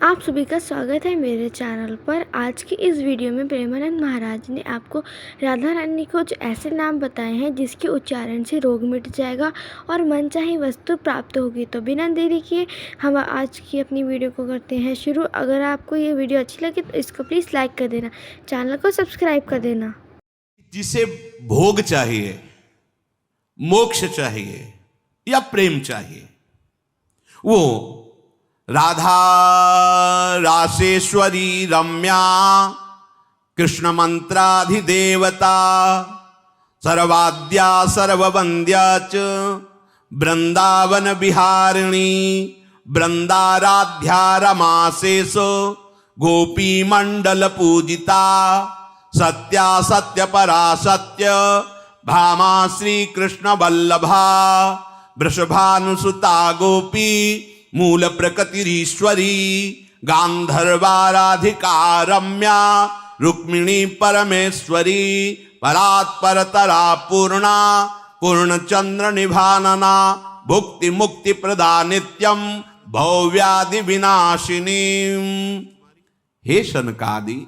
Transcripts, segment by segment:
आप सभी का स्वागत है मेरे चैनल पर। आज की इस वीडियो में प्रेमानंद महाराज ने आपको राधा रानी को कुछ ऐसे नाम बताए हैं जिसके उच्चारण से रोग मिट जाएगा और मनचाही वस्तु प्राप्त होगी। तो बिना देरी किए हम आज की अपनी वीडियो को करते हैं शुरू। अगर आपको ये वीडियो अच्छी लगे तो इसको प्लीज़ लाइक कर देना, चैनल को सब्सक्राइब कर देना। जिसे भोग चाहिए, मोक्ष चाहिए या प्रेम चाहिए, वो राधा रासेश्वरी रम्या कृष्ण मंत्राधिदेवता सर्वाद्या सर्ववंद्या च वृंदावन विहारिणी वृंदाराध्या रमासेसो गोपी मंडल पूजिता सत्या सत्य परा सत्य भामा श्री कृष्ण वल्लभा वृषभानुसुता गोपी मूल प्रकृतिरीश्वरी गांधर्वाराधिका रम्या रुक्मिणी परमेश्वरी परात्परतरा पूर्णा पूर्णचंद्र निभानना भुक्ति मुक्ति प्रदा नित्यम भव्यादि विनाशिनी। हे शनकादि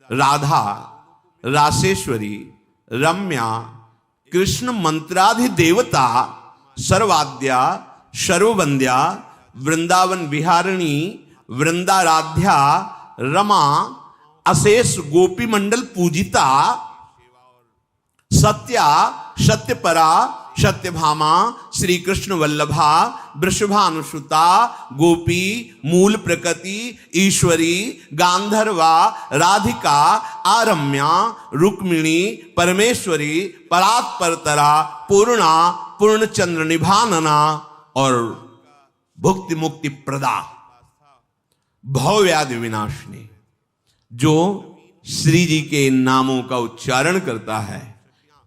राधा रासेश्वरी रम्या कृष्ण मंत्राधि देवता सर्वाद्या सर्ववंद्या वृंदावन विहारिणी वृंदाराध्या रमा अशेष गोपी मंडल पूजिता सत्या सत्यपरा सत्यभामा श्री कृष्ण वल्लभा वृषभानुसुता गोपी मूल प्रकृति ईश्वरी गांधर्वा राधिका आरम्या रुक्मिणी परमेश्वरी परात्परतरा पूर्णा पूर्णचंद्र निभानना और भुक्ति मुक्ति प्रदा भवव्याधि विनाशिनी। जो श्री जी के नामों का उच्चारण करता है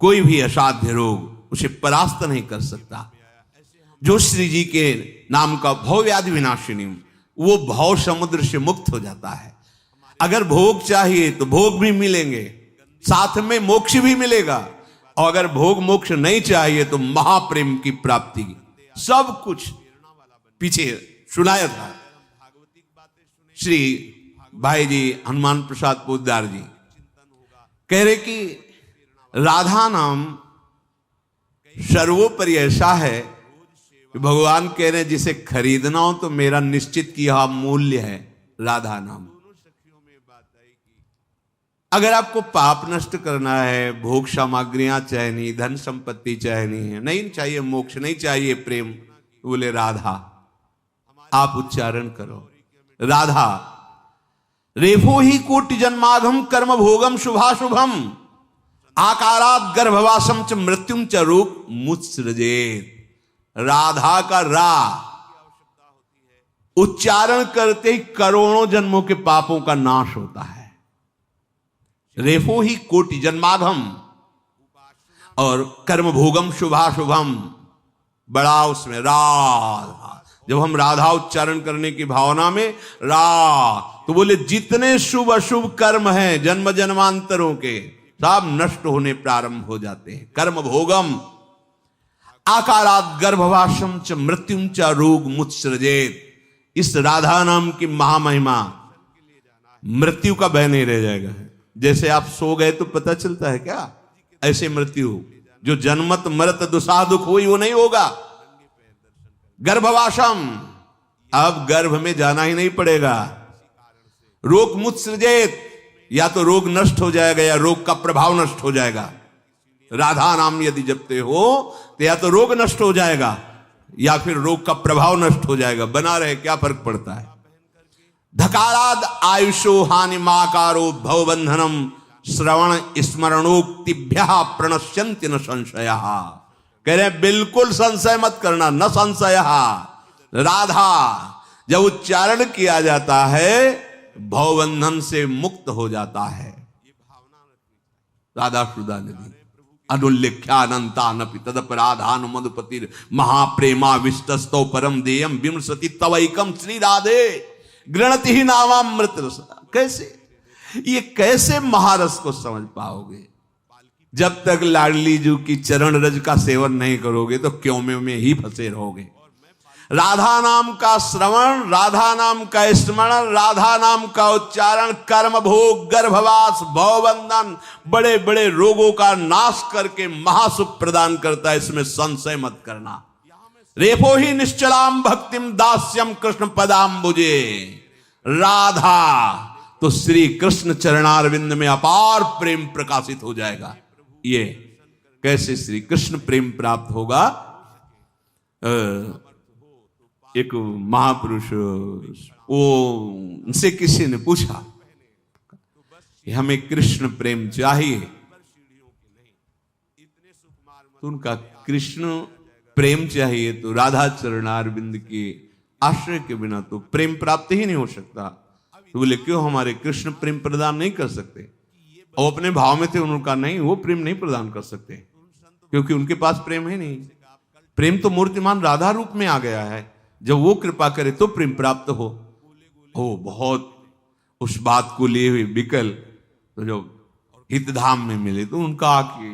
कोई भी असाध्य रोग उसे परास्त नहीं कर सकता। जो श्री जी के नाम का भवव्याधि विनाशिनी, वो भव समुद्र से मुक्त हो जाता है। अगर भोग चाहिए तो भोग भी मिलेंगे, साथ में मोक्ष भी मिलेगा, और अगर भोग मोक्ष नहीं चाहिए तो महाप्रेम की प्राप्ति। सब कुछ पीछे सुनाया था। श्री भाई जी हनुमान प्रसाद पोद्दार जी कह रहे कि राधा नाम सर्वोपरि ऐसा है कि भगवान कह रहे हैं जिसे खरीदना हो तो मेरा निश्चित किया मूल्य है राधा नाम। अगर आपको पाप नष्ट करना है, भोग सामग्रियां चाहिए, धन संपत्ति चाहिए, नहीं चाहिए मोक्ष, नहीं चाहिए प्रेम, बोले राधा। आप उच्चारण करो राधा। रेफो ही कोटि जन्माघम कर्म भोगम शुभाशुभम आकारात गर्भवासम च मृत्युम च रूप मुत्सृजेत। राधा का रा उच्चारण करते ही करोड़ों जन्मों के पापों का नाश होता है। रेफो ही कोटि जन्माघम और कर्म भोगम शुभाशुभम, बड़ा उसमें राधा। जब हम राधा उच्चारण करने की भावना में रा, तो बोले जितने शुभ अशुभ कर्म हैं जन्म जन्मांतरों के, सब नष्ट होने प्रारंभ हो जाते हैं। कर्म भोगम आकारात गर्भवासम च मृत्युम च रोग मुत्सृजेत। इस राधा नाम की महामहिमा, मृत्यु का भय नहीं रह जाएगा। जैसे आप सो गए तो पता चलता है क्या, ऐसे मृत्यु जो जन्मत मरत दुसाह दुख हुई वो नहीं होगा। गर्भवासम, अब गर्भ में जाना ही नहीं पड़ेगा। रोग मुत्सृजेत, या तो रोग नष्ट हो जाएगा या रोग का प्रभाव नष्ट हो जाएगा। राधा नाम यदि जपते हो तो या तो रोग नष्ट हो जाएगा या फिर रोग का प्रभाव नष्ट हो जाएगा। बना रहे क्या फर्क पड़ता है। धकाराद आयुषो हानि माकारो भवबंधनम श्रवण स्मरणोक्तिभ्य प्रणश्यन्ति न संशय। कह रहे बिल्कुल संशय मत करना, न संशय। राधा जब उच्चारण किया जाता है भवबंधन से मुक्त हो जाता है। राधा सुधा नदी अनुल्लेख्यानंतानपि तदपराधान मधुपतिर महाप्रेमा विष्टस्तो परम देयम विमसति तवैकम श्री राधे गृणति ही नामामृत रस। कैसे ये कैसे महारस को समझ पाओगे? जब तक लाडली जू की चरण रज का सेवन नहीं करोगे तो क्यों में ही फंसे रहोगे। राधा नाम का श्रवण, राधा नाम का स्मरण, राधा नाम का उच्चारण कर्म भोग, गर्भवास, भवबंधन, बड़े बड़े रोगों का नाश करके महासुख प्रदान करता है, इसमें संशय मत करना। रेफो ही निश्चलाम भक्तिम दास्यम कृष्ण पदाम्बुजे। राधा तो श्री कृष्ण चरणारविंद में अपार प्रेम प्रकाशित हो जाएगा। ये कैसे श्री कृष्ण प्रेम प्राप्त होगा? एक महापुरुष, वो उनसे किसी ने पूछा कि हमें कृष्ण प्रेम चाहिए, तो उनका कृष्ण प्रेम चाहिए तो राधा चरणारविंद के आश्रय के बिना तो प्रेम प्राप्त ही नहीं हो सकता। तो बोले क्यों हमारे कृष्ण प्रेम प्रदान नहीं कर सकते? और अपने भाव में थे, उनका नहीं, वो प्रेम नहीं प्रदान कर सकते क्योंकि उनके पास प्रेम है नहीं। प्रेम तो मूर्तिमान राधा रूप में आ गया है, जब वो कृपा करे तो प्रेम प्राप्त हो। बहुत उस बात को लिए हुए बिकल तो जब हितधाम में मिले तो उनका कि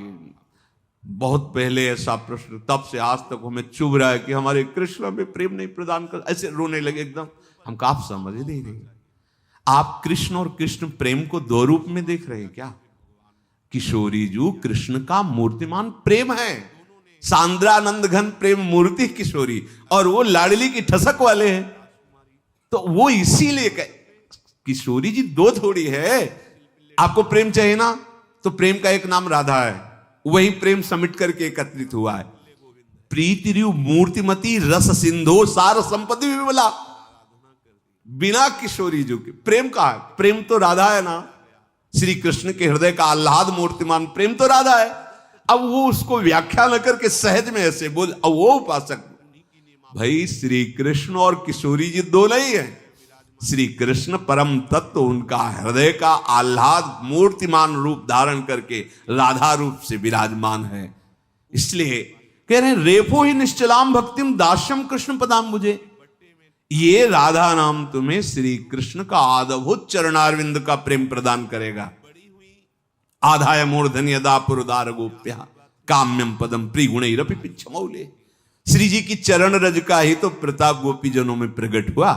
बहुत पहले ऐसा प्रश्न, तब से आज तक हमें चुभ रहा है कि हमारे कृष्ण में प्रेम नहीं प्रदान कर, ऐसे रोने लगे एकदम। हम कहा आप समझ नहीं रहे, आप कृष्ण और कृष्ण प्रेम को दो रूप में देख रहे हैं क्या? किशोरी जी कृष्ण का मूर्तिमान प्रेम है, सांद्रानंद घन प्रेम मूर्ति किशोरी, और वो लाडली की ठसक वाले हैं। तो वो इसीलिए किशोरी जी दो थोड़ी है। आपको प्रेम चाहिए ना, तो प्रेम का एक नाम राधा है, वही प्रेम समिट करके एकत्रित हुआ है। प्रीति रियु मूर्तिमती रस सिंधो सार संपत्ति विमला। बिना किशोरी जी के प्रेम का है, प्रेम तो राधा है ना। श्री कृष्ण के हृदय का आह्लाद मूर्तिमान प्रेम तो राधा है। अब वो उसको व्याख्या न करके सहज में ऐसे बोल, अब वो उपासक भाई श्री कृष्ण और किशोरी जी दो नहीं है। श्री कृष्ण परम तत्व, उनका हृदय का आह्लाद मूर्तिमान रूप धारण करके राधा रूप से विराजमान है। इसलिए कह रहे हैं रेफो ही निश्चलाम भक्तिम दास्यम कृष्ण पदाम्बुजे। ये राधा नाम तुम्हें श्री कृष्ण का आदभूत चरणारविंद का प्रेम प्रदान करेगा। आधाय मूर्धन यदा पुरुदार गोप्या काम्यम पदम प्रिगुणैरपि पिच्छमौले। श्री जी की चरण रज का ही तो प्रताप गोपी जनों में प्रकट हुआ।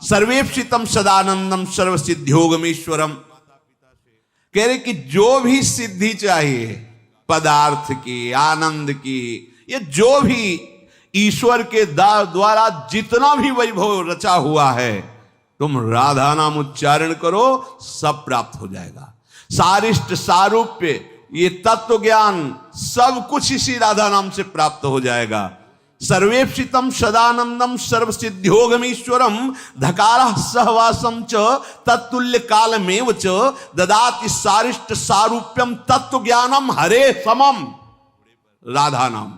सर्वेप्सितम सदानंदम सर्व सिद्धियोगमेश्वरम। कह रहे कि जो भी सिद्धि चाहिए पदार्थ की, आनंद की, ये जो भी ईश्वर के द्वारा जितना भी वैभव रचा हुआ है, तुम राधा नाम उच्चारण करो, सब प्राप्त हो जाएगा। सारिष्ट सारूप्य, ये तत्व ज्ञान, सब कुछ इसी राधा नाम से प्राप्त हो जाएगा। सर्वेप्सितम सदानंदम सर्व सिद्धियोगमीश्वरम धकारः सहवासम च तत्तुल्य कालमेव च ददाति सारिष्ट सारूप्यम तत्व ज्ञानम हरे समम। राधा नाम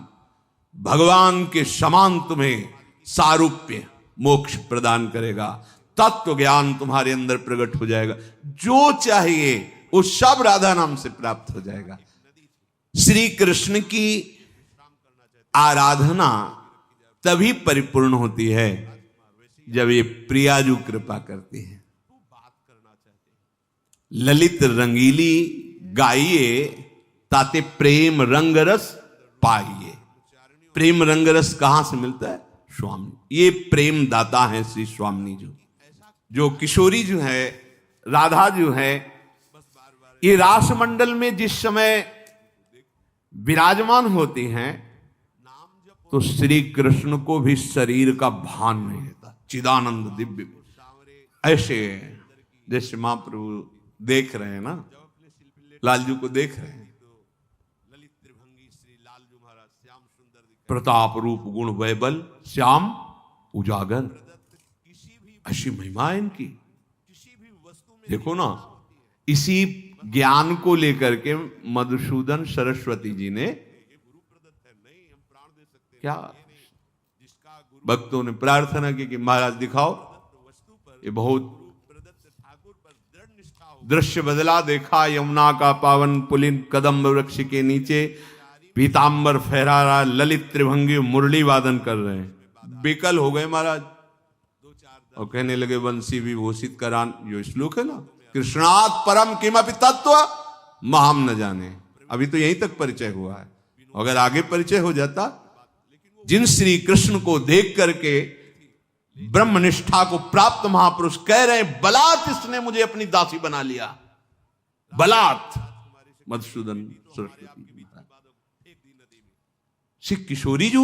भगवान के समान तुम्हें सारूप्य मोक्ष प्रदान करेगा, तत्व ज्ञान तुम्हारे अंदर प्रकट हो जाएगा, जो चाहिए वो सब राधा नाम से प्राप्त हो जाएगा। श्री कृष्ण की आराधना तभी परिपूर्ण होती है जब ये प्रियाजू कृपा करती है। ललित रंगीली गाइए ताते प्रेम रंगरस पाइए। प्रेम रंगरस कहां से मिलता है? स्वामी, ये प्रेम दाता है श्री स्वामी जो किशोरी जो है, राधा जो है, ये रासमंडल में जिस समय विराजमान होती हैं तो श्री कृष्ण को भी शरीर का भान नहीं रहता। चिदानंद दिव्य ऐसे जैसे महाप्रभु देख रहे हैं ना, लालजू को देख रहे हैं, प्रताप रूप गुण वैबल श्याम उजागर, ऐसी महिमा इनकी। देखो ना, इसी ज्ञान को लेकर के मधुसूदन सरस्वती जी ने क्या भक्तों ने प्रार्थना की कि महाराज दिखाओ, ये बहुत दृश्य बदला। देखा यमुना का पावन पुलिन कदम्ब वृक्ष के नीचे पीतांबर फहरा रहा ललित त्रिभंगी मुरली वादन कर रहे हैं। बेकल हो गए महाराज और कहने लगे वंशी विभूषित करान, जो श्लोक है ना, कृष्णात् परम किमपि तत्व महम न जाने। अभी तो यहीं तक परिचय हुआ है, अगर आगे परिचय हो जाता जिन श्री कृष्ण को देख करके ब्रह्मनिष्ठा को प्राप्त महापुरुष कह रहे हैं, बलात् इसने मुझे अपनी दासी बना लिया। बलात् मधुसूदन सरस्वती श्री किशोरी जो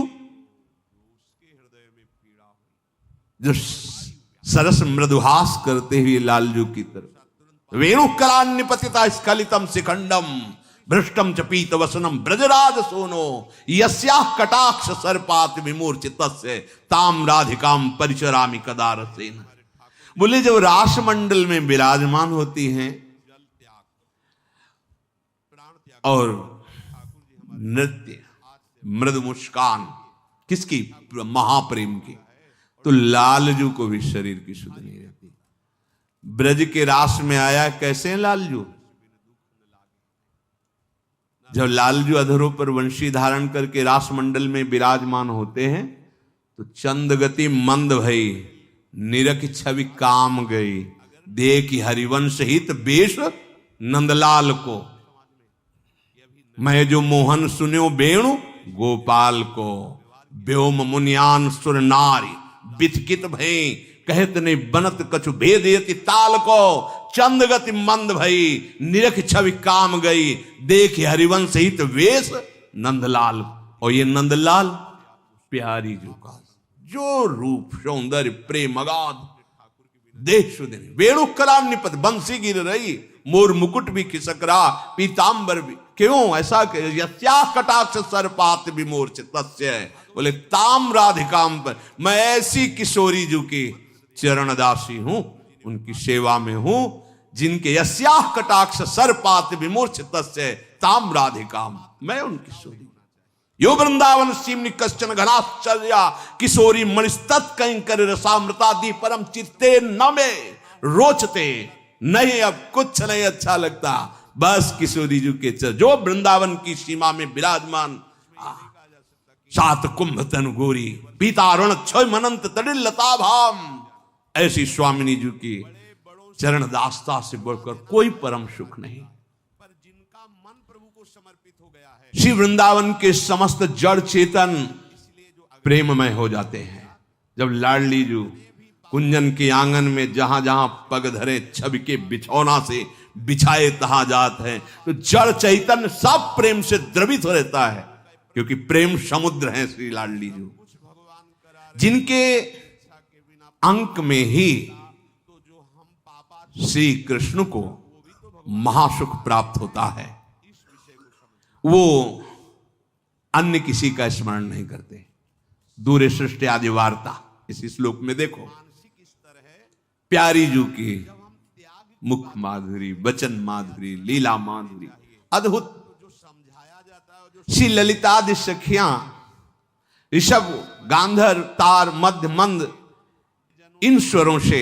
सरस मृदुहास करते हुए लालजू की तरफ, वेणुकलान्यपतिता स्खलितम शिखंडम भ्रष्टम च पीत वसनम ब्रजराज सोनो यस्याः कटाक्ष सर्पात विमूर्छितस्य ताम राधिकाम परिचरामि कदा रसेन। बोले जब रासमंडल में विराजमान होती हैं और नृत्य मृदु मुस्कान किसकी, महाप्रेम की, तो लालजू को भी शरीर की सुध नहीं रहती। ब्रज के रास में आया कैसे हैं लालजू? जब लालजू अधरों पर वंशी धारण करके रास मंडल में विराजमान होते हैं तो चंद गति मंद भई, निरख छवि काम गई, देख हरिवंश हित बेश नंदलाल को, मैं जो मोहन सुन्यो वेणु गोपाल को, व्योम मुनियान सुर नारी बिथकित भई, कहत ने बनत कछु भेदयति ताल को, चंद गति मंद भई, निरख छवि काम गई, देख हरिवंश हित वेश नंदलाल। और ये नंदलाल प्यारी जो का जो रूप सौंदर्य प्रेम अगाध देख सुदिन, वेणुकलान्यपत बंसी गिर रही, मोर मुकुट भी खिसक रहा, पीतांबर भी, क्यों ऐसा? यस्याः कटाक्ष सर्पात विमूर्छितस्य, बोले ताम राधिकाम पर, मैं ऐसी किशोरी जी की चरण दासी हूं, उनकी सेवा में हूं, जिनके यस्याः कटाक्ष सर्पात विमूर्छितस्य ताम राधिकाम, मैं उनकी किशोरी। यो वृंदावन सीमनि कश्चन घनाश्चर्या किशोरी मणिस्तत् कंकर रसामृतादि परम चित्ते न में रोचते। नहीं, अब कुछ नहीं अच्छा लगता, बस किशोरी जी के जो वृंदावन की सीमा में विराजमान, सात कुंभ तन गोरी पीतारुण क्षय मनंत तडिल लता भाम, ऐसी स्वामिनी जी की चरण दास्ता से बढ़कर कोई परम सुख नहीं। पर जिनका मन प्रभु को समर्पित हो गया है, श्री वृंदावन के समस्त जड़ चेतन प्रेममय हो जाते हैं। जब लाडली जी कुंजन के आंगन में जहां जहां पग धरे छवि के बिछौना से बिछाए तहा जात है, तो जड़ चैतन्य सब प्रेम से द्रवित हो रहता है, क्योंकि प्रेम समुद्र है श्री लाडली जी, जिनके अंक में ही श्री कृष्ण को महासुख प्राप्त होता है। वो अन्य किसी का स्मरण नहीं करते। दूरे सृष्टि आदि वार्ता इस श्लोक में देखो, प्यारी जू की मुख माधुरी, वचन माधुरी, लीला माधुरी अद्भुत। श्री ललितादि सखियां ऋषभ गांधर तार मध्य मंद इन स्वरों से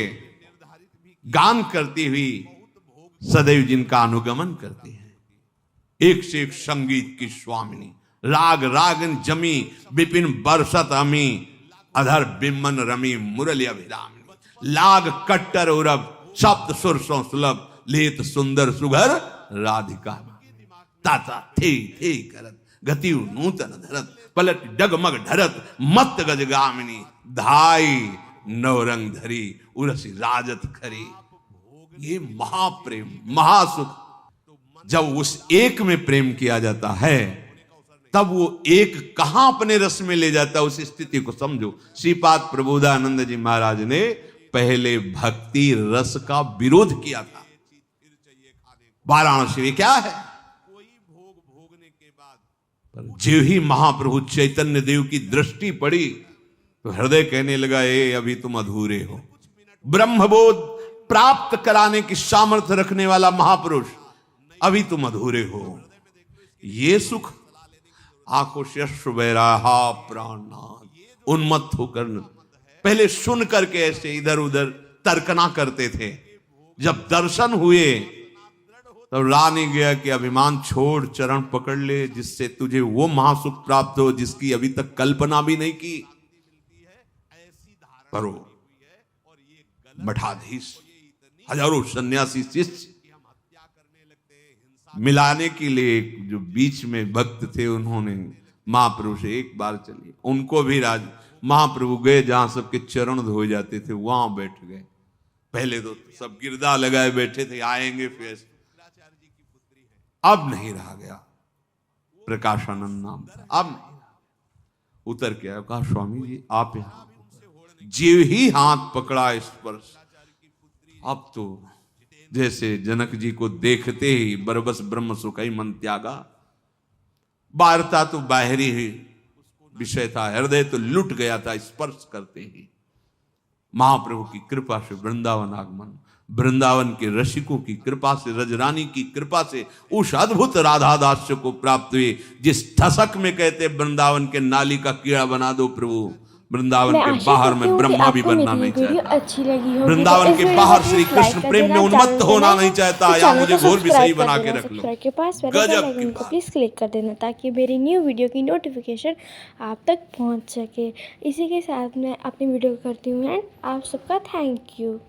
गान करती हुई सदैव जिनका अनुगमन करती हैं। एक से एक संगीत की स्वामिनी, राग रागन जमी विपिन बरसत अमी, अधर बिम्मन रमी मुरली अभिरामिनी, लाग कट्टर उरब सप्त सुर सो सुलभ, लेत सुंदर सुघर राधिका, ताता थे करत गति नूतन धरत, पलट डगमग ढरत मत गजगामिनी, धाई नवरंग धरी उरसी राजत खरी। ये महाप्रेम महासुख, जब उस एक में प्रेम किया जाता है तब वो एक कहां अपने रस में ले जाता है, उस स्थिति को समझो। श्रीपाद प्रबोधानंद जी महाराज ने पहले भक्ति रस का विरोध किया था। वाराणसी में क्या है, कोई भोग भोगने के बाद जो ही महाप्रभु चैतन्य देव की दृष्टि पड़ी तो हृदय कहने लगा, ए अभी तुम अधूरे हो। ब्रह्मबोध प्राप्त कराने की सामर्थ्य रखने वाला महापुरुष, अभी तुम अधूरे हो। ये सुख आंखों से अश्रु बह रहा, प्राणनाथ उन्मत्त होकर पहले सुन करके ऐसे इधर उधर तर्कना करते थे। जब दर्शन हुए तब रानी गया कि अभिमान छोड़ चरण पकड़ ले, जिससे तुझे वो महासुख प्राप्त हो जिसकी अभी तक कल्पना भी नहीं की। करो मठाधीश हजारों सन्यासी शिष्य मिलाने के लिए जो बीच में भक्त थे, उन्होंने महाप्रभु से एक बार चलिए। उनको भी महाप्रभु गए जहां सबके चरण धोए जाते थे, वहां बैठ गए। पहले तो सब गिरदा लगाए बैठे थे, आएंगे फिर। अब नहीं रहा गया, प्रकाशानंद नाम था, अब नहीं रहा। उतर के आया, कहा स्वामी जी आप यहां। जीव ही हाथ पकड़ा स्पर्श। अब तो जैसे जनक जी को देखते ही बरबस ब्रह्म सुखई मन त्यागा। वार्ता तो बाहरी ही विषय था, हृदय तो लुट गया था स्पर्श करते ही। महाप्रभु की कृपा से वृंदावन आगमन, वृंदावन के रसिकों की कृपा से, रजरानी की कृपा से उस अद्भुत राधा दास्य को प्राप्त हुए जिस ठसक में कहते वृंदावन के नाली का कीड़ा बना दो प्रभु। वृंदावन के बाहर में ब्रह्मा भी बनना नहीं चाहता, अच्छी लगी होगी। वृंदावन के बाहर श्री कृष्ण प्रेम में उन्मत्त होना नहीं चाहता, या मुझे घोर विषयी बना के रख लो। के पास गजब को प्लीज क्लिक कर देना ताकि मेरी न्यू वीडियो की नोटिफिकेशन आप तक पहुंच सके। इसी के साथ मैं अपनी वीडियो करती हूँ एंड आप सबका थैंक यू।